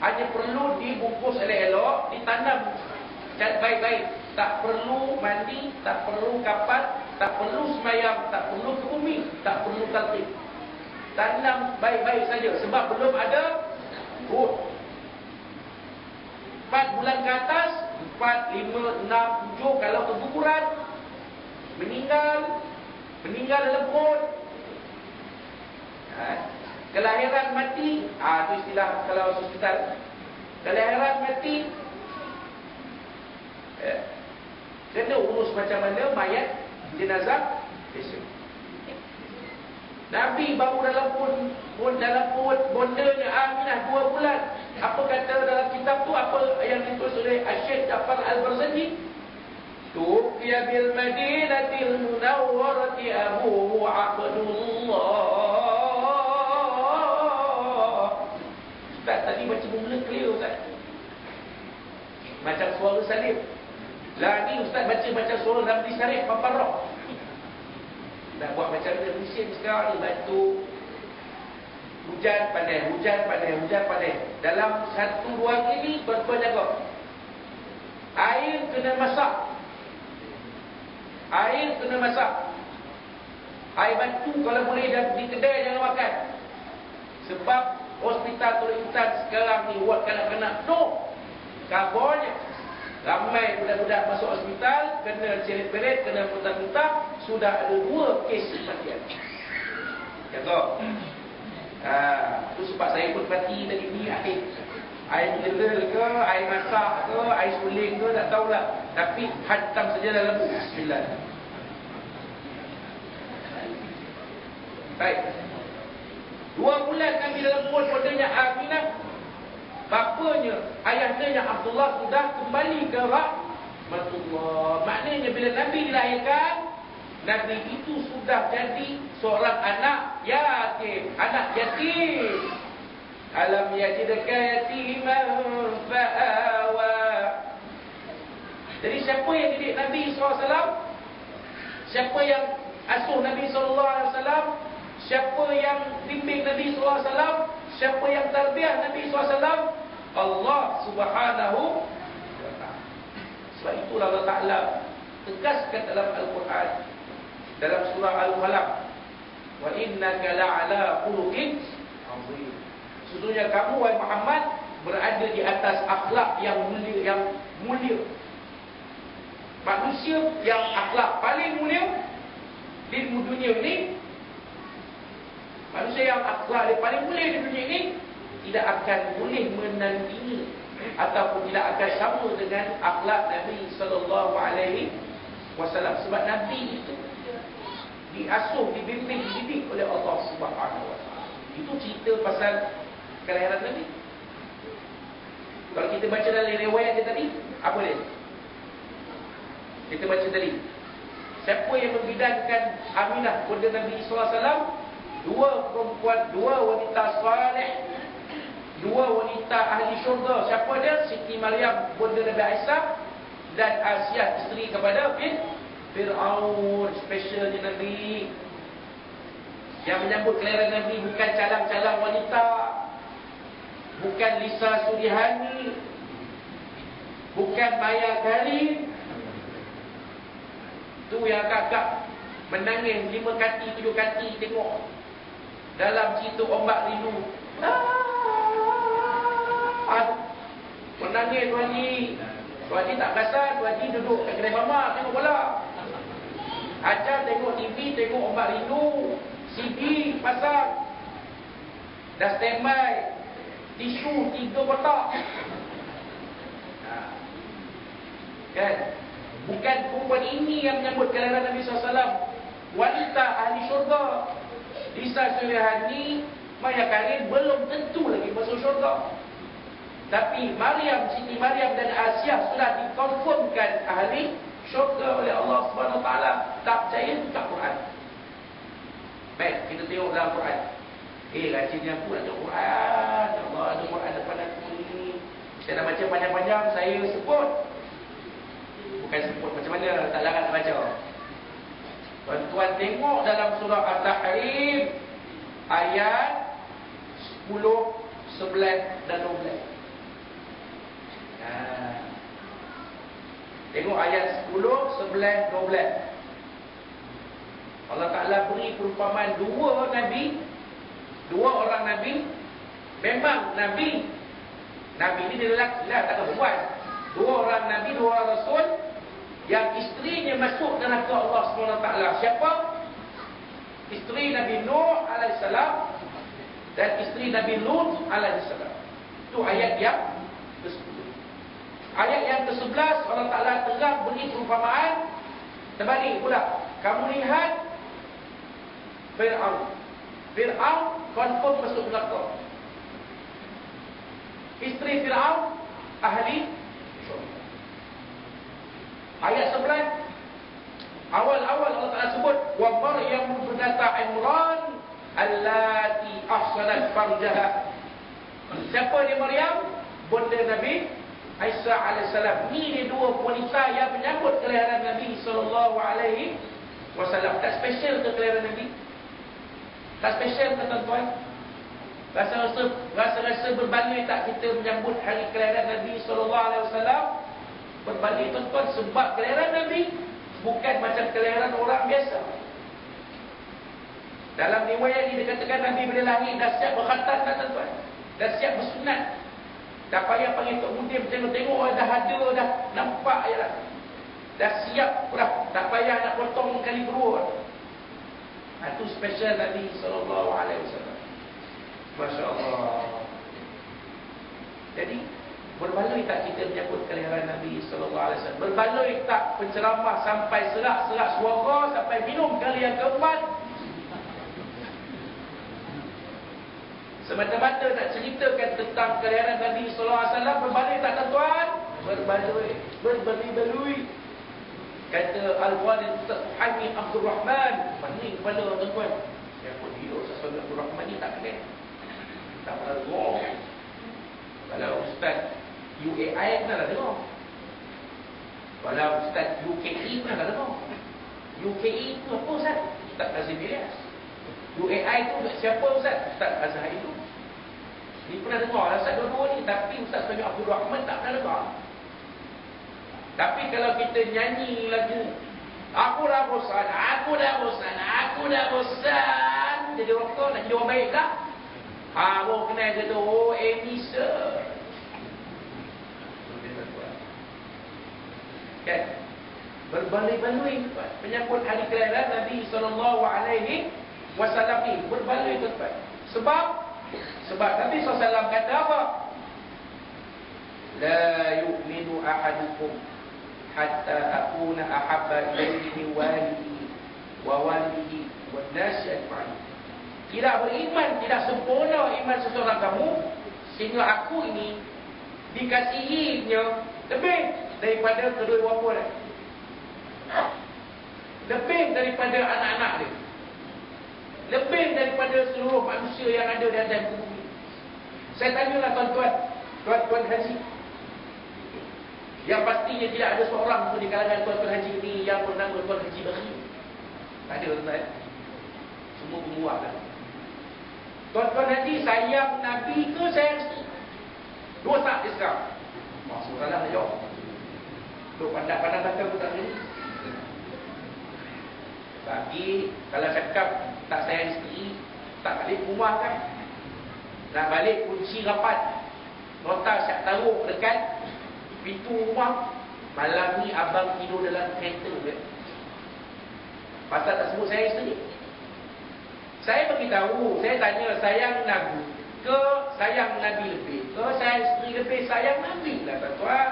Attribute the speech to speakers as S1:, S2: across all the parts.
S1: hanya perlu dibungkus elok-elok, ditanam baik-baik. Tak perlu mandi, tak perlu kapat, tak perlu semayang, tak perlu ke bumi, tak perlu talqin. Tanam baik-baik saja sebab belum ada root. 4 bulan ke atas, 4, 5, 6, 7 kalau keguguran, meninggal dalam perut. Kelahiran mati, itu istilah kalau hospital. Kelahiran mati, kena urus macam mana mayat jenazah besok. Nabi baru dalam perut bondanya Aminah 2 bulan. Apa kata dalam kitab tu, apa yang ditulis oleh Syekh Ja'far Al-Barzanji? Tuqiya bil Madinatil Munawwarati Abu Abdullah. Ustaz tadi baca mula clear Ustaz. Macam suara salib. Lah ni Ustaz baca macam suara Ramli Syarif Paparok. Nak buat macam mana musim sekarang ni, batu hujan pandai. Dalam 1-2 hari ni berapa jaga. Air kena masak. Air batu kalau boleh di kedai jangan makan. Sebab hospital Tul Intan sekarang ni buat kanak-kanak kabarnya ramai budak-budak masuk hospital, kena cerit-berit, kena muntah-muntah. Sudah ada 2 kes kematian. Jaga. Itu sebab saya pun perhati tadi ni air mineral ke, air masak ke, air suling ke, tak tahulah. Tapi hantam saja dalam lembu. Bismillah. Baik. 2 bulan kami dalam perut bodanya Aminah. Bapanya, ayahnya yang Abdullah sudah kembali ke rahmatullah. Maknanya bila Nabi dilahirkan, Nabi itu sudah jadi seorang anak yatim. Alam yajidka yatiman fa'awa. Jadi siapa yang didik Nabi SAW? Siapa yang asuh Nabi SAW? Siapa yang bimbing Nabi SAW? Siapa yang tarbiyah Nabi SAW? Allah Subhanahu wa ta'ala. Sebab itulah Allah Ta'ala tegaskan dalam Al-Quran, dalam surah Al-Falaq, wa innaka la'ala khuluqin azim. Sesungguhnya kamu wahai Muhammad berada di atas akhlak yang mulia. Manusia yang akhlak paling mulia di dunia ini, manusia yang akhlak yang paling mulia di dunia ini tidak akan boleh menandingi ataupun tidak akan sama dengan akhlak Nabi sallallahu alaihi wasallam. Sebab Nabi itu diasuh, dibimbing, dididik oleh Allah Subhanahu wa taala. Itu cerita pasal kelahiran Nabi. Kalau kita baca dalam riwayat dia tadi, apa dia? Kita baca tadi, siapa yang membidankan Aminah kepada Nabi sallallahu alaihi wasallam? 2 perempuan, 2 wanita saleh, 2 wanita ahli syurga. Siapa dia? Siti Maryam bunda Nabi Isa dan Asiah isteri kepada Fir'aun. Specialnya Nabi yang menyambut kelahiran Nabi bukan calang-calang wanita, bukan Lisa Surihani, bukan Maya Karim. Tu yang kakak menangis 5 kati 7 kati tengok dalam cerita Ombak Rindu. Menangis Tuan Haji tak perasan. Tuan Haji duduk kat kedai mamak tengok bola. Ajar tengok TV, tengok Ombak Rindu, CD pasang. Dah standby. Tisu 3 kotak. Kan? Bukan perempuan ini yang menyambut kelahiran Nabi SAW. Wanita ahli syurga. Lisa Surihani, Maya Karim belum tentu lagi masuk syurga. Tapi Siti Maryam dan Asiah sudah dikonfirmkan ahli syurga oleh Allah Subhanahu wa taala. Tak percaya buka Quran. Baik, kita tengok dalam Quran. Rajinnya aku ada Quran. Allah ada Quran depan aku ni. Saya dah baca panjang-panjang, saya sebut. Bukan sebut macam mana, tak larat nak baca. Tuan-tuan tengok dalam surah At-Tahrim ayat 10, 11 dan 12. Tengok ayat 10, 11, 12. Allah Ta'ala beri perumpamaan dua orang Nabi. Memang Nabi ni dia lelaki lah, tak perempuan. Dua orang Nabi, dua orang Rasul, yang isterinya masuk neraka Allah SWT. Siapa? Isteri Nabi Nuh alaihissalam dan isteri Nabi Lut alaihissalam. Itu ayat yang ke-10. Ayat yang ke-11 Allah Ta'ala terang beri perumpamaan. Terbalik pula. Kamu lihat Fir'aun. Fir'aun confirm masuk neraka. Isteri Fir'aun ahli syurga. Ayat 11 awal-awal Allah Ta'ala sebut wa Maryam binta Imran allati ahsanat farjaha. Siapa dia Maryam? Bunda Nabi Isa alaihissalam. Ni dua wanita yang menyambut kelahiran Nabi sallallahu alaihi wasallam. Tak special ke kelahiran Nabi? Tak special ke tuan-tuan? Rasa-rasa berbaloi tak kita menyambut hari kelahiran Nabi sallallahu alaihi wasallam? Berbaloi tuan-tuan sebab kelahiran Nabi bukan macam kelahiran orang biasa. Dalam riwayat ini dikatakan Nabi bila lahir dah siap berkhatam tak tuan-tuan? Dah siap bersunat. Dah payah panggil Tok Mudim tengok-tengok dah ada dah nampak je lah. Dah siap dah. Tak payah nak potong kali kedua. Itu special Nabi SAW. Masya Allah. Jadi berbaloi tak kita menyambut kelahiran Nabi SAW? Berbaloi tak penceramah sampai serak-serak suara, sampai minum kali yang keempat? Semata-mata nak ceritakan tentang kelahiran Nabi SAW, berbaloi tak tuan-tuan? Berbaloi. Berbeli-belui. Kata Al-Walid Ustaz Muhammad Abdul Rahman. Pening kepala tuan-tuan. Ya pun hidup Ustaz Abdul Rahman ni tak kena. Tak pernah dengar. Kalau Ustaz UAI pernah dah dengar. Kalau Ustaz UKE pernah dah dengar. UKE tu apa Ustaz? Ustaz Kazim Ilyas. UAI tu siapa Ustaz? Ustaz Azhar itu. Ni pernah dengar Ustaz dua-dua ni. Tapi Ustaz Sami Abdul Rahman tak pernah dengar. Tapi kalau kita nyanyi lagu aku dah bosan, aku dah bosan, aku dah bosan, jadi rokok nak jadi orang baik tak? Baru kenal kata oh Emisa. Kan? Berbaloi-baloi penyambut hari kelahiran Nabi SAW ni. Berbaloi tuan-tuan. Sebab Nabi SAW kata apa? La yu'minu ahadukum hatta akuna ahabba ilaihi min walidihi wa walidihi wan nasi ajma'in. Tidak beriman, tidak sempurna iman seseorang kamu sehingga aku ini dikasihinya lebih daripada kedua bapa dia, lebih daripada anak-anak dia, lebih daripada seluruh manusia yang ada di atas bumi. Saya tanyalah tuan-tuan haji, yang pastinya tidak ada seorang pun di kalangan tuan-tuan haji ini yang bernama Tuan Haji Bakhri. Tak ada tuan-tuan. Semua penguat kan. Tuan-tuan haji sayang Nabi ke sayang isteri? Dua tak dia sekarang. Maksud salah dia jawab. Duk pandang-pandang belakang pun tak boleh. Bagi kalau cakap tak sayang isteri, tak balik rumah kan. Nak balik kunci rapat, nota siap taruh dekat pintu rumah. Malam ni abang tidur dalam kereta ke? Pasal tak sebut saya isteri. Saya beritahu, saya tanya sayang Nabi ke sayang Nabi lebih ke sayang isteri lebih? Sayang Nabi lah tuan-tuan.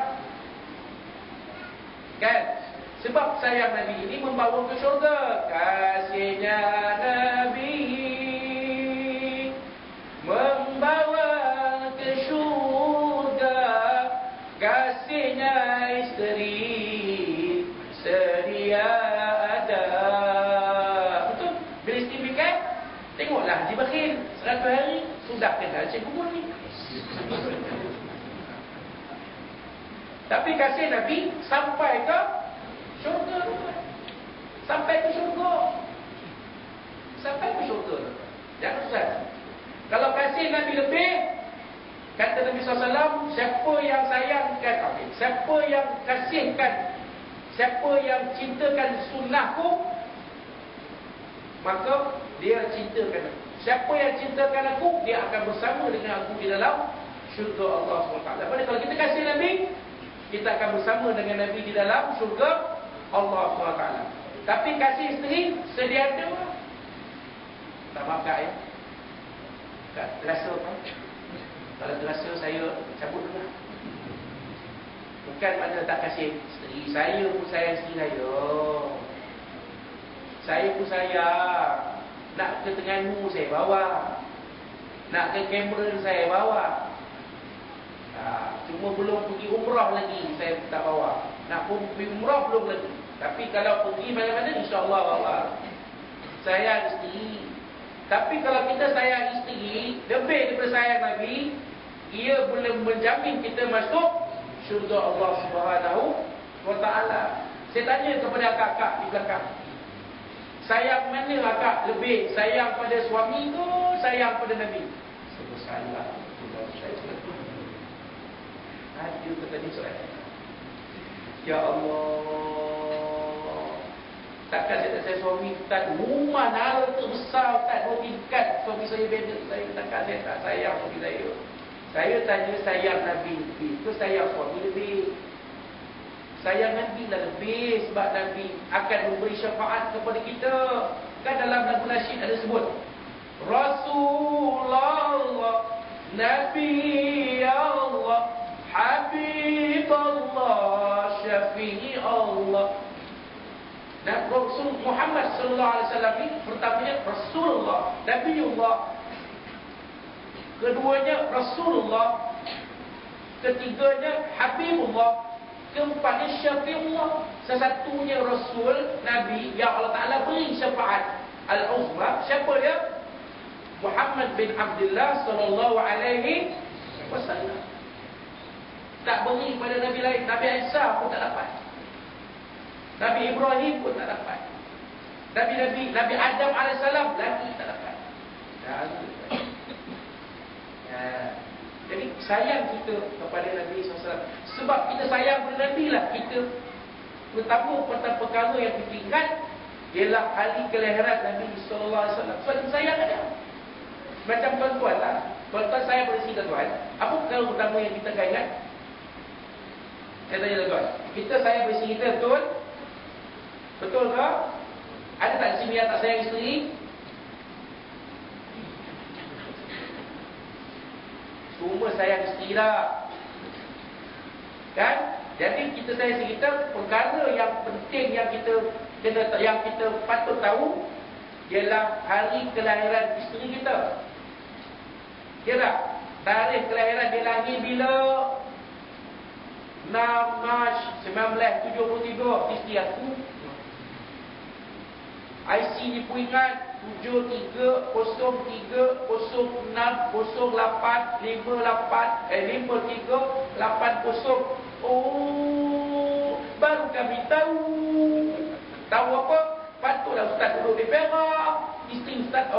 S1: Kan? Sebab sayang Nabi ini membawa ke syurga. Kasihnya Nabi membawa ke syurga, kasihnya isteri sedia ada. Betul? Bila isteri fikir, tengoklah Haji Bakhir 100 hari sudah kenal Cikgu Murni. Tapi kasih Nabi sampai ke syurga. Sampai ke syurga. Sampai ke syurga. Jangan susah. Kalau kasih Nabi lebih, Kata Nabi SAW, siapa yang sayangkan, siapa yang kasihkan, siapa yang cintakan sunnahku, maka dia cintakan aku. Siapa yang cintakan aku, dia akan bersama dengan aku di dalam syurga Allah SWT. Pada kalau kita kasih Nabi, kita akan bersama dengan Nabi di dalam syurga Allah SWT. Tapi kasih isteri, sedia ada. Tak maaf kak ya. Tak terasa apa? Kalau terasa saya cabut dulu lah. Bukan pada tak kasih isteri. Saya pun sayang isteri saya. Saya pun sayang. Nak ke Terengganu saya bawa. Nak ke Cameron saya bawa. Cuma belum pergi umrah lagi saya tak bawa. Nak pergi umrah belum lagi. Tapi kalau pergi mana-mana insya-Allah bawa. Sayang isteri. Tapi kalau kita sayang isteri lebih daripada sayang Nabi, ia belum menjamin kita masuk syurga Allah Subhanahu wa taala. Saya tanya kepada akak-akak di belakang. Sayang mana akak lebih? Sayang pada suami ke sayang pada Nabi? Sebab salah. Ada ke tadi soalan? Ya Allah. Takkan saya suami Ustaz, rumah nara terbesar Ustaz, 2 tingkat. Suami saya beda saya, takkan saya tak sayang suami saya. Saya tanya sayang Nabi lebih ke sayang suami lebih? Sayang Nabi lah lebih, sebab Nabi akan memberi syafaat kepada kita. Kan dalam lagu nasyid ada sebut Rasulullah, Nabi Allah, Habib Allah, Syafi'i Allah. Dan Rasul Muhammad sallallahu alaihi wasallam ini pertamanya Rasulullah, Nabiullah. Keduanya Rasulullah. Ketiganya Habibullah. Keempatnya Syafi'ullah. Sesatunya Rasul, Nabi yang Allah Ta'ala beri syafaat Al-Uzma. Siapa dia? Muhammad bin Abdullah sallallahu alaihi wasallam. Tak beri pada Nabi lain. Nabi Isa pun tak dapat. Nabi Ibrahim pun tak dapat. Nabi Adam AS lagi tak dapat. Jadi sayang kita kepada Nabi SAW. Sebab kita sayang kepada Nabi lah, kita pertama perkara yang kita ingat ialah hari kelahiran Nabi SAW. Sebab kita sayang dia. Macam tuan-tuan lah. Tuan-tuan saya pada sini tuan. Apa perkara utama yang kita ingat? Saya tanya tuan. Kita sayang pada sini kita betul? Betul ke? Ada tak di sini yang tak sayang isteri? Semua sayang isteri lah. Kan? Jadi kita sayang isteri kita, perkara yang penting yang kita patut tahu ialah hari kelahiran isteri kita. Kira tarikh kelahiran dia lahir bila? 6 Mac 1973. Isteri aku IC ni pun ingat 7308585380. Oh, baru kami tahu. Tahu apa? Patutlah Ustaz duduk di Perak. Isteri Ustaz